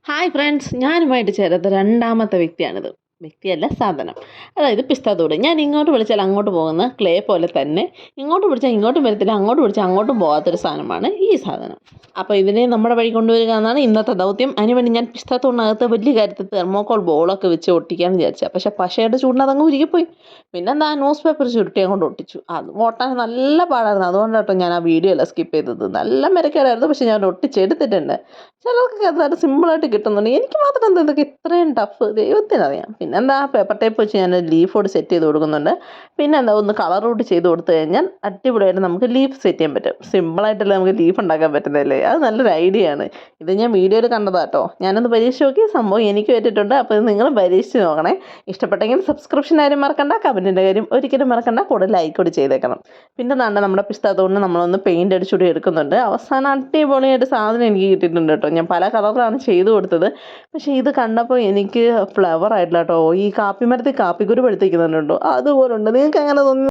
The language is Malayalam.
ഹായ് ഫ്രണ്ട്സ്, ഞാനുമായിട്ട് ചേരാത്ത രണ്ടാമത്തെ വ്യക്തിയാണിത്. വ്യക്തിയല്ല, സാധനം. അതായത് പിസ്താത്തൂട്. ഞാൻ ഇങ്ങോട്ട് വിളിച്ചാൽ അങ്ങോട്ട് പോകുന്ന ക്ലേ പോലെ തന്നെ ഇങ്ങോട്ട് വിളിച്ചാൽ ഇങ്ങോട്ടും വരത്തില്ല, അങ്ങോട്ട് വിളിച്ചാൽ അങ്ങോട്ടും പോകാത്തൊരു സാധനമാണ് ഈ സാധനം. അപ്പോൾ ഇതിനെ നമ്മുടെ വഴി കൊണ്ടുവരിക എന്നാണ് ഇന്നത്തെ ദൗത്യം. അതിനുവേണ്ടി ഞാൻ പിസ്താത്തൂടിനകത്ത് വലിയ കാര്യത്തിൽ തെർമോക്കോൾ ബോളൊക്കെ വെച്ച് ഒട്ടിക്കാമെന്ന് വിചാരിച്ചത്. പക്ഷേ പശയുടെ ചൂടിന് അതങ്ങ് ഉരുകിപ്പോയി. പിന്നെന്താ, ന്യൂസ് പേപ്പർ ചുരുട്ടി അങ്ങോട്ട് ഒട്ടിച്ചു. അത് ഓട്ടാൻ നല്ല പാടായിരുന്നു. അതുകൊണ്ടാട്ടോ ഞാൻ ആ വീഡിയോ എല്ലാം സ്കിപ്പ് ചെയ്തത്. നല്ല മെനക്കേടായിരുന്നു, പക്ഷേ ഞാൻ ഒട്ടിച്ചെടുത്തിട്ടുണ്ട്. ചിലർക്കൊക്കെ അത് സിമ്പിളായിട്ട് കിട്ടുന്നുണ്ട്. എനിക്ക് മാത്രം എന്താ ഇതൊക്കെ ഇത്രയും ടഫ്, ദൈവത്തിനറിയാം. പിന്നെന്താ, പേപ്പർ ടേപ്പ് വെച്ച് ഞാൻ ലീഫോട് സെറ്റ് ചെയ്ത് കൊടുക്കുന്നുണ്ട്. പിന്നെന്താ, ഒന്ന് കളർ ഔട്ട് ചെയ്ത് കൊടുത്തു കഴിഞ്ഞാൽ അടിപൊളിയായിട്ട് നമുക്ക് ലീഫ് സെറ്റ് ചെയ്യാൻ പറ്റും. സിമ്പിളായിട്ടല്ലേ നമുക്ക് ലീഫ് ഉണ്ടാക്കാൻ പറ്റുന്നതല്ലേ. അത് നല്ലൊരു ഐഡിയ ആണ്. ഇത് ഞാൻ വീഡിയോയിൽ കണ്ടതാട്ടോ. ഞാനൊന്ന് പരീക്ഷിച്ച് നോക്കി. സംഭവം എനിക്ക് പറ്റിയിട്ടുണ്ട്. അപ്പോൾ ഇത് നിങ്ങൾ പരീക്ഷിച്ച് നോക്കണേ. ഇഷ്ടപ്പെട്ടെങ്കിൽ സബ്സ്ക്രിപ്ഷൻ ആരും മറക്കണ്ട, കമൻറ്റിൻ്റെ കാര്യം ഒരിക്കലും മറക്കണ്ട, കൂടെ ലൈക്ക് കൂടി ചെയ്തേക്കണം. പിന്നെ നമ്മുടെ പിസ്താത്തോടിന് നമ്മളൊന്ന് പെയിൻ്റ് അടിച്ചുകൂടി എടുക്കുന്നുണ്ട്. അവസാനം അടിപൊളിയായിട്ട് സാധനം എനിക്ക് കിട്ടിയിട്ടുണ്ട് കേട്ടോ. ഞാൻ പല കളറിലാണ് ചെയ്ത് കൊടുത്തത്. പക്ഷേ ഇത് കണ്ടപ്പോൾ എനിക്ക് ഫ്ലവർ ആയിട്ടില്ല കേട്ടോ. ഈ കാപ്പി മരത്തിൽ കാപ്പിക്കുരു പഴുത്തിരിക്കുന്നുണ്ടോ, അതുപോലുണ്ട്. നിങ്ങൾക്ക് അങ്ങനെ തോന്നി?